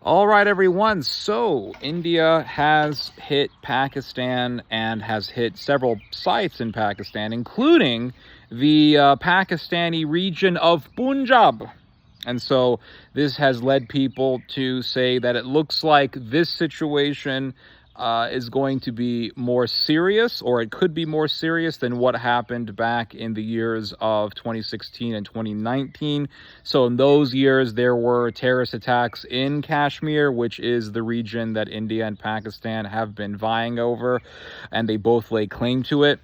All right, everyone. So India has hit Pakistan and has hit several sites in Pakistan, including the Pakistani region of Punjab. And so this has led people to say that it looks like this situation is going to be more serious, or it could be more serious than what happened back in the years of 2016 and 2019. So in those years, there were terrorist attacks in Kashmir, which is the region that India and Pakistan have been vying over, and they both lay claim to it.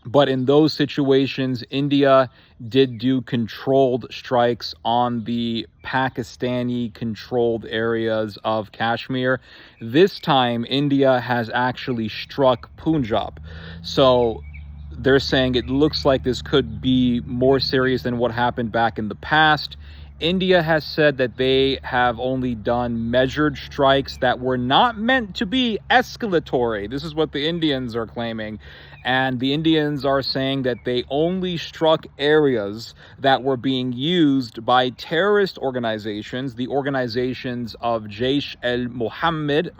But in those situations, India did do controlled strikes on the Pakistani-controlled areas of Kashmir. This time, India has actually struck Punjab. So they're saying it looks like this could be more serious than what happened back in the past. India has said that they have only done measured strikes that were not meant to be escalatory. This is what the Indians are claiming. And the Indians are saying that they only struck areas that were being used by terrorist organizations, the organizations of Jaish-e-Mohammed,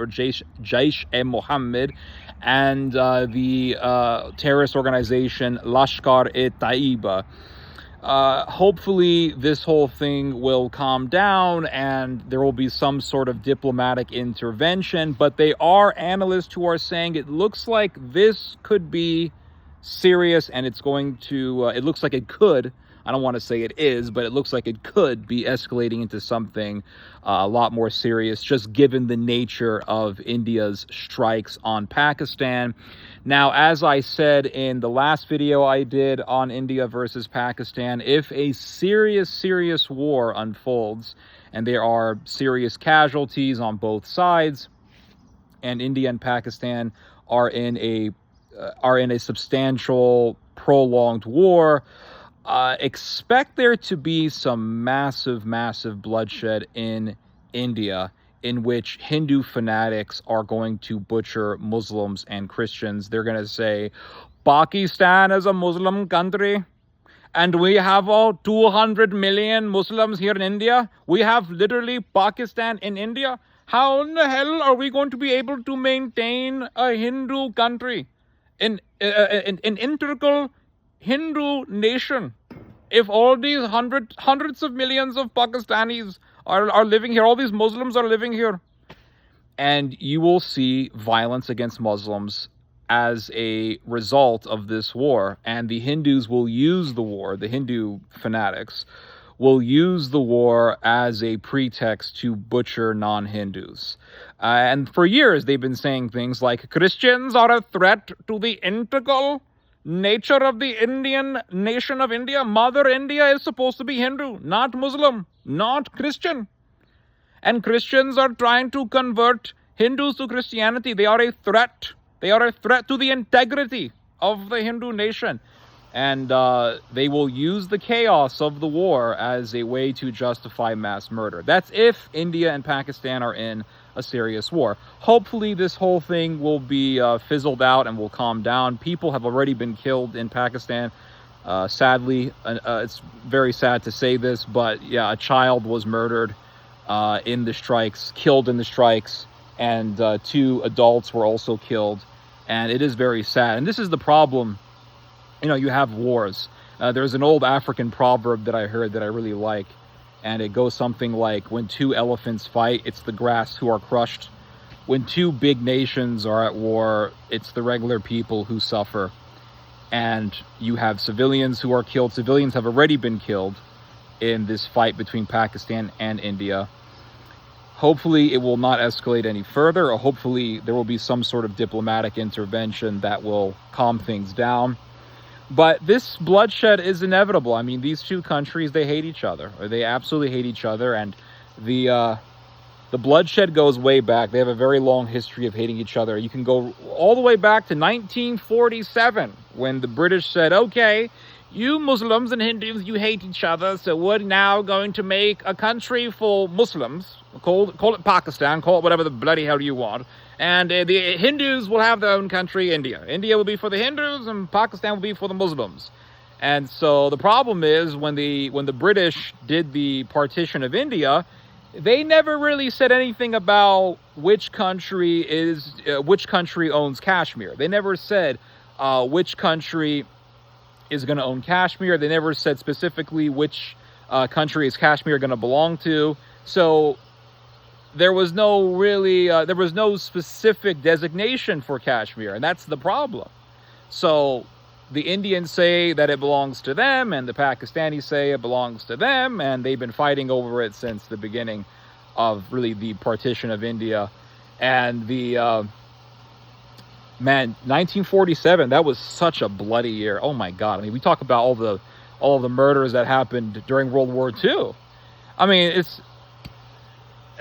and the terrorist organization Lashkar-e-Taiba. Hopefully this whole thing will calm down and there will be some sort of diplomatic intervention, but they are analysts who are saying it looks like this could be serious, and it's going to, it looks like it could, I don't want to say it is, but it looks like it could be escalating into something a lot more serious, just given the nature of India's strikes on Pakistan. Now, as I said in the last video I did on India versus Pakistan, if a serious war unfolds and there are serious casualties on both sides, and India and Pakistan are in a substantial, prolonged war, expect there to be some massive bloodshed in India, in which Hindu fanatics are going to butcher Muslims and Christians. They're going to say, Pakistan is a Muslim country, and we have 200 million Muslims here in India. We have literally Pakistan in India. How in the hell are we going to be able to maintain a Hindu country, an integral Hindu nation, if all these hundreds of millions of Pakistanis are living here, all these Muslims are living here? And you will see violence against Muslims as a result of this war. And the Hindus will use the war, the Hindu fanatics will use the war as a pretext to butcher non-Hindus. And for years, they've been saying things like, Christians are a threat to the integral nature of the Indian nation of India. Mother India is supposed to be Hindu, not Muslim, not Christian. And Christians are trying to convert Hindus to Christianity. They are a threat. They are a threat to the integrity of the Hindu nation. And they will use the chaos of the war as a way to justify mass murder. That's if India and Pakistan are in a serious war. Hopefully this whole thing will be fizzled out and will calm down. People have already been killed in Pakistan. Sadly, it's very sad to say this, but yeah, a child was murdered in the strikes, killed in the strikes, and 2 adults were also killed. And it is very sad. And this is the problem. You know, you have wars. There's an old African proverb that I heard that I really like. And it goes something like, when 2 elephants fight, it's the grass who are crushed. When 2 big nations are at war, it's the regular people who suffer. And you have civilians who are killed. Civilians have already been killed in this fight between Pakistan and India. Hopefully it will not escalate any further, or hopefully there will be some sort of diplomatic intervention that will calm things down. But this bloodshed is inevitable. I mean, these 2 countries, they hate each other. Or they absolutely hate each other. And the bloodshed goes way back. They have a very long history of hating each other. You can go all the way back to 1947, when the British said, okay, you Muslims and Hindus, you hate each other, so we're now going to make a country for Muslims. Call it Pakistan, call it whatever the bloody hell you want. And the Hindus will have their own country, India. India will be for the Hindus and Pakistan will be for the Muslims. And so the problem is when the British did the partition of India, They never really said anything about which country owns Kashmir. They never said which country is going to own Kashmir. They never said specifically which country is Kashmir going to belong to. So there was no specific designation for Kashmir, and that's the problem. So the Indians say that it belongs to them, and the Pakistanis say it belongs to them, and they've been fighting over it since the beginning of really the partition of India. And the 1947, that was such a bloody year. Oh my God! I mean, we talk about all the murders that happened during World War II. I mean,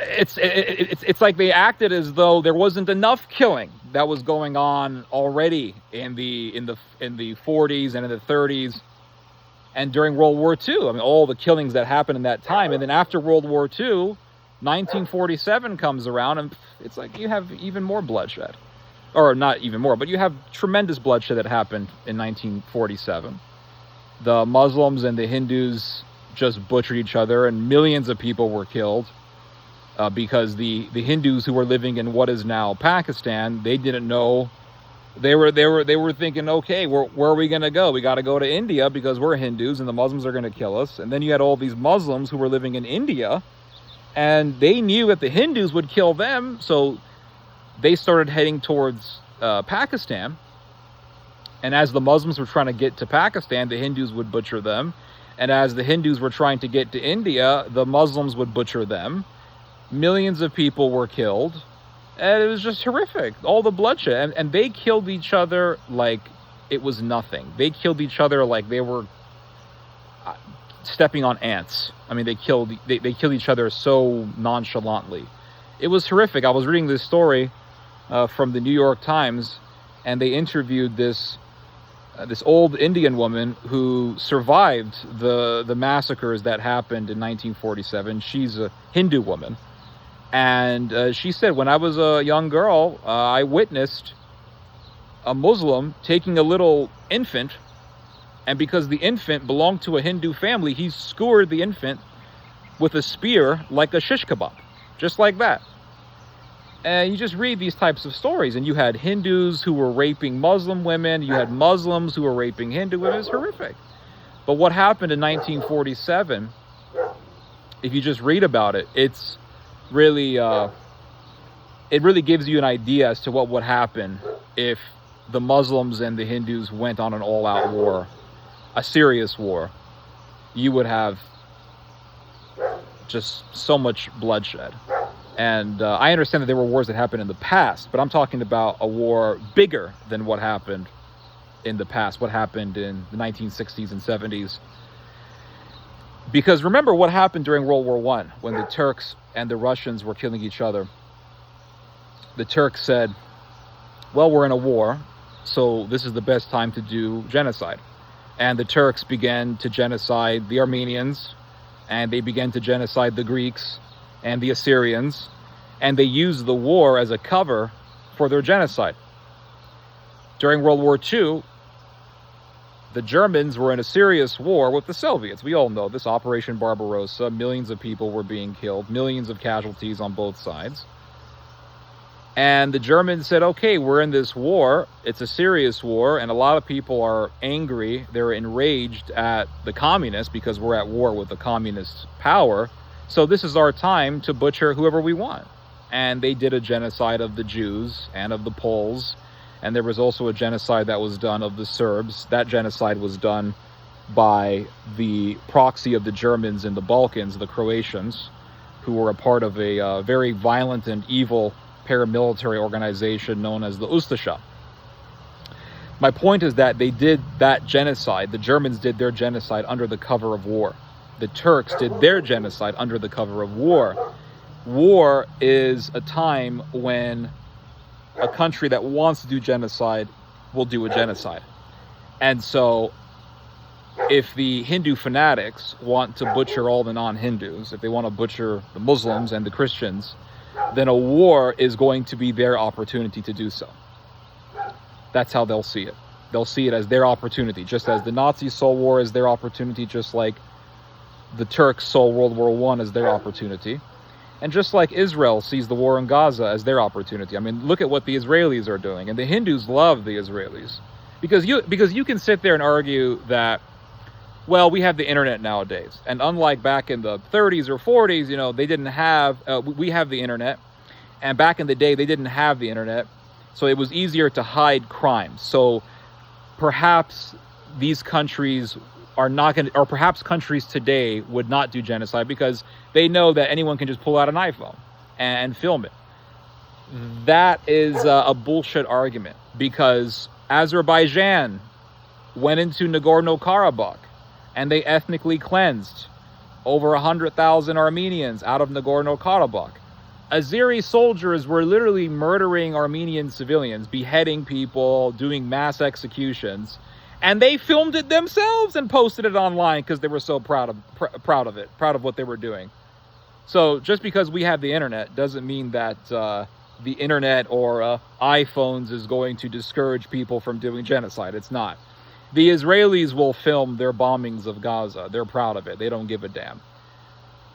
it's like they acted as though there wasn't enough killing that was going on already in the 40s and in the 30s and during World War II. I mean, all the killings that happened in that time. And then after World War II, 1947 comes around, and it's like you have even more bloodshed. Or not even more, but you have tremendous bloodshed that happened in 1947. The Muslims and the Hindus just butchered each other, and millions of people were killed. Because the Hindus who were living in what is now Pakistan, they didn't know. They were thinking, okay, where are we going to go? We got to go to India because we're Hindus and the Muslims are going to kill us. And then you had all these Muslims who were living in India, and they knew that the Hindus would kill them, so they started heading towards Pakistan. And as the Muslims were trying to get to Pakistan, the Hindus would butcher them. And as the Hindus were trying to get to India, the Muslims would butcher them. Millions of people were killed, and it was just horrific. All the bloodshed, and they killed each other like it was nothing. They killed each other like they were stepping on ants. I mean, they killed each other so nonchalantly. It was horrific. I was reading this story from the New York Times, and they interviewed this old Indian woman who survived the massacres that happened in 1947. She's a Hindu woman. And she said, when I was a young girl, I witnessed a Muslim taking a little infant, and because the infant belonged to a Hindu family, he skewered the infant with a spear like a shish kebab, just like that. And you just read these types of stories, and you had Hindus who were raping Muslim women, you had Muslims who were raping Hindu women. It was horrific. But what happened in 1947, if you just read about it, it's really it really gives you an idea as to what would happen if the Muslims and the Hindus went on an all-out war, a serious war. You would have just so much bloodshed. And I understand that there were wars that happened in the past, but I'm talking about a war bigger than what happened in the past, what happened in the 1960s and 70s. Because remember what happened during World War I, when the Turks and the Russians were killing each other. The Turks said, well, we're in a war, so this is the best time to do genocide. And the Turks began to genocide the Armenians, and they began to genocide the Greeks and the Assyrians, and they used the war as a cover for their genocide. During World War II, the Germans were in a serious war with the Soviets. We all know this, Operation Barbarossa. Millions of people were being killed, millions of casualties on both sides. And the Germans said, okay, we're in this war. It's a serious war, and a lot of people are angry. They're enraged at the communists because we're at war with the communist power. So this is our time to butcher whoever we want. And they did a genocide of the Jews and of the Poles. And there was also a genocide that was done of the Serbs. That genocide was done by the proxy of the Germans in the Balkans, the Croatians, who were a part of a very violent and evil paramilitary organization known as the Ustasha. My point is that they did that genocide. The Germans did their genocide under the cover of war. The Turks did their genocide under the cover of war. War is a time when a country that wants to do genocide will do a genocide. And so if the Hindu fanatics want to butcher all the non-Hindus, if they want to butcher the Muslims and the Christians, then a war is going to be their opportunity to do so. That's how they'll see it. They'll see it as their opportunity, just as the Nazis saw war as their opportunity, just like the Turks saw World War I as their opportunity. And just like Israel sees the war in Gaza as their opportunity. I mean, look at what the Israelis are doing. And the Hindus love the Israelis. Because you can sit there and argue that, well, we have the internet nowadays. And unlike back in the 30s or 40s, you know, they didn't have, we have the internet. And back in the day, they didn't have the internet. So it was easier to hide crimes. So perhaps these countries are not going to, or perhaps countries today would not do genocide because they know that anyone can just pull out an iPhone and film it. That is a bullshit argument, because Azerbaijan went into Nagorno-Karabakh and they ethnically cleansed over 100,000 Armenians out of Nagorno-Karabakh. Azeri soldiers were literally murdering Armenian civilians, beheading people, doing mass executions, and they filmed it themselves and posted it online because they were so proud of it, proud of what they were doing. So just because we have the internet doesn't mean that the internet or iPhones is going to discourage people from doing genocide. It's not. The Israelis will film their bombings of Gaza. They're proud of it. They don't give a damn.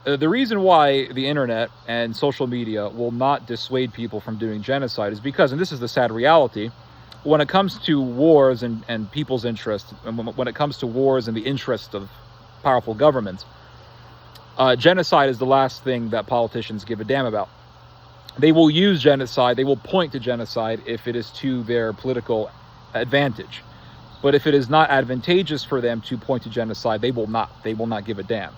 The reason why the internet and social media will not dissuade people from doing genocide is because, and this is the sad reality, when it comes to wars and people's interests, and when it comes to wars and the interest of powerful governments, genocide is the last thing that politicians give a damn about. They will use genocide, they will point to genocide if it is to their political advantage. But if it is not advantageous for them to point to genocide, they will not give a damn.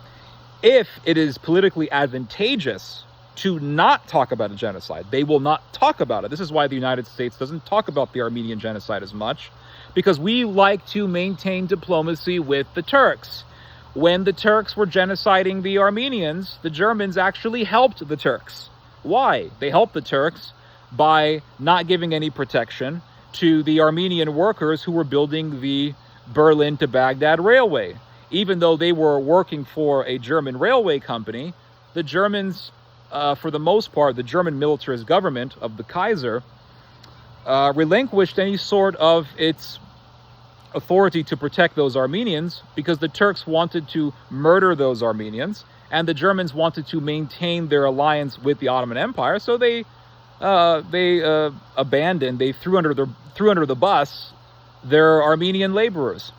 If it is politically advantageous to not talk about a genocide, they will not talk about it. This is why the United States doesn't talk about the Armenian genocide as much, because we like to maintain diplomacy with the Turks. When the Turks were genociding the Armenians, the Germans actually helped the Turks. Why? They helped the Turks by not giving any protection to the Armenian workers who were building the Berlin to Baghdad railway. Even though they were working for a German railway company, the Germans, for the most part, the German militarist government of the Kaiser, relinquished any sort of its authority to protect those Armenians because the Turks wanted to murder those Armenians and the Germans wanted to maintain their alliance with the Ottoman Empire. So they abandoned, they threw under the bus their Armenian laborers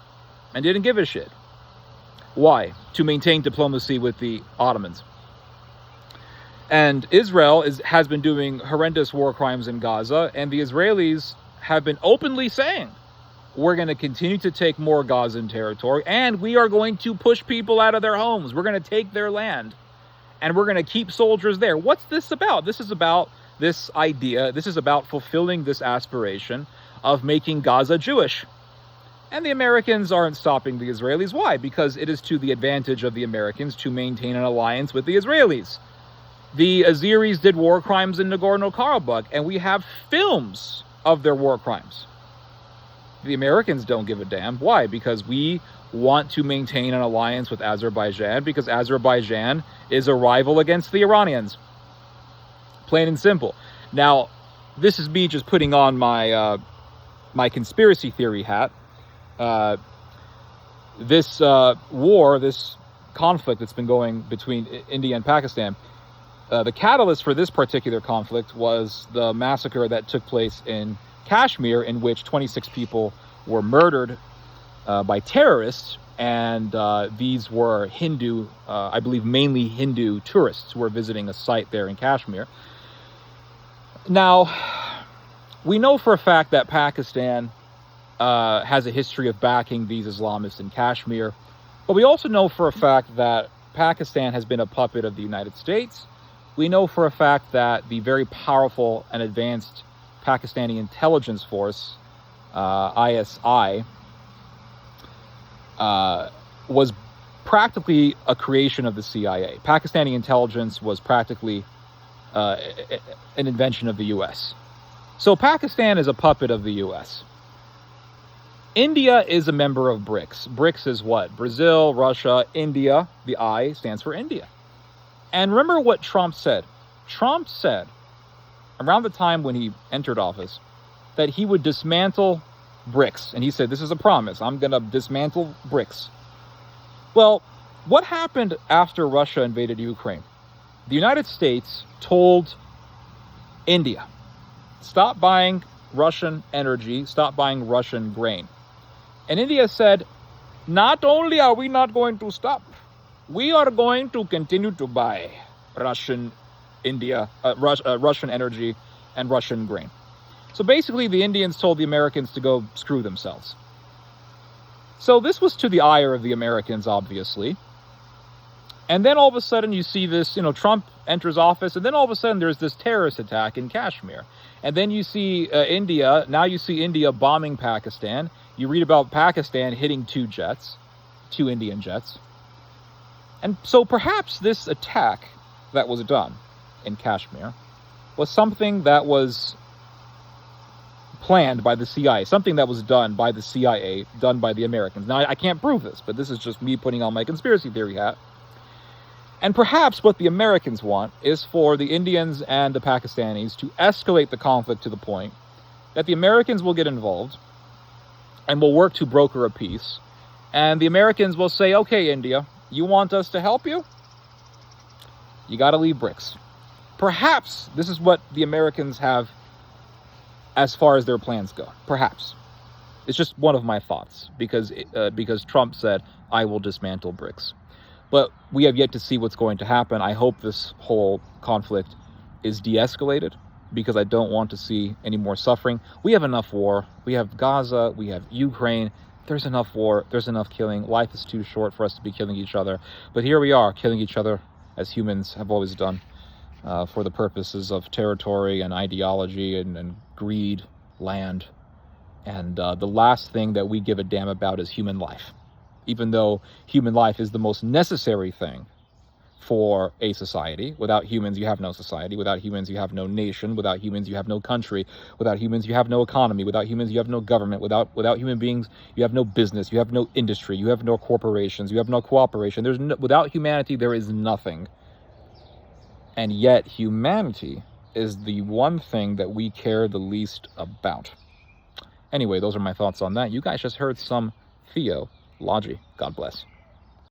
and didn't give a shit. Why? To maintain diplomacy with the Ottomans. And Israel has been doing horrendous war crimes in Gaza, and the Israelis have been openly saying, we're going to continue to take more Gazan territory, and we are going to push people out of their homes. We're going to take their land, and we're going to keep soldiers there. What's this about? This is about this idea. This is about fulfilling this aspiration of making Gaza Jewish. And the Americans aren't stopping the Israelis. Why? Because it is to the advantage of the Americans to maintain an alliance with the Israelis. The Azeris did war crimes in Nagorno-Karabakh, and we have films of their war crimes. The Americans don't give a damn. Why? Because we want to maintain an alliance with Azerbaijan, because Azerbaijan is a rival against the Iranians. Plain and simple. Now, this is me just putting on my my conspiracy theory hat. This war, this conflict that's been going between India and Pakistan, the catalyst for this particular conflict was the massacre that took place in Kashmir, in which 26 people were murdered by terrorists, and these were Hindu, I believe mainly Hindu tourists who were visiting a site there in Kashmir. Now, we know for a fact that Pakistan has a history of backing these Islamists in Kashmir. But we also know for a fact that Pakistan has been a puppet of the United States. We know for a fact that the very powerful and advanced Pakistani intelligence force, ISI, was practically a creation of the CIA. Pakistani intelligence was practically an invention of the U.S. So Pakistan is a puppet of the U.S. India is a member of BRICS. BRICS is what? Brazil, Russia, India. The I stands for India. And remember what Trump said. Trump said, around the time when he entered office, that he would dismantle BRICS. And he said, this is a promise. I'm going to dismantle BRICS. Well, what happened after Russia invaded Ukraine? the United States told India, stop buying Russian energy, stop buying Russian grain. And India said, not only are we not going to stop, we are going to continue to buy Russian energy and Russian grain. So basically, the Indians told the Americans to go screw themselves. So this was to the ire of the Americans, obviously. And then all of a sudden you see this, Trump enters office, and then all of a sudden there's this terrorist attack in Kashmir. And then you see India bombing Pakistan. You read about Pakistan hitting two Indian jets. And so perhaps this attack that was done in Kashmir was something that was planned by the CIA, something that was done by the CIA, done by the Americans. Now, I can't prove this, but this is just me putting on my conspiracy theory hat. And perhaps what the Americans want is for the Indians and the Pakistanis to escalate the conflict to the point that the Americans will get involved and will work to broker a peace. And the Americans will say, okay, India, you want us to help you? You got to leave BRICS. Perhaps this is what the Americans have as far as their plans go. Perhaps. It's just one of my thoughts because Trump said, I will dismantle BRICS. But we have yet to see what's going to happen. I hope this whole conflict is de-escalated because I don't want to see any more suffering. We have enough war. We have Gaza. We have Ukraine. There's enough war. There's enough killing. Life is too short for us to be killing each other. But here we are, killing each other as humans have always done for the purposes of territory and ideology and greed, land. And the last thing that we give a damn about is human life. Even though human life is the most necessary thing for a society. Without humans, you have no society. Without humans, you have no nation. Without humans, you have no country. Without humans, you have no economy. Without humans, you have no government. Without human beings, you have no business. You have no industry. You have no corporations. You have no cooperation. Without humanity, there is nothing. And yet, humanity is the one thing that we care the least about. Anyway, those are my thoughts on that. You guys just heard some theology. God bless.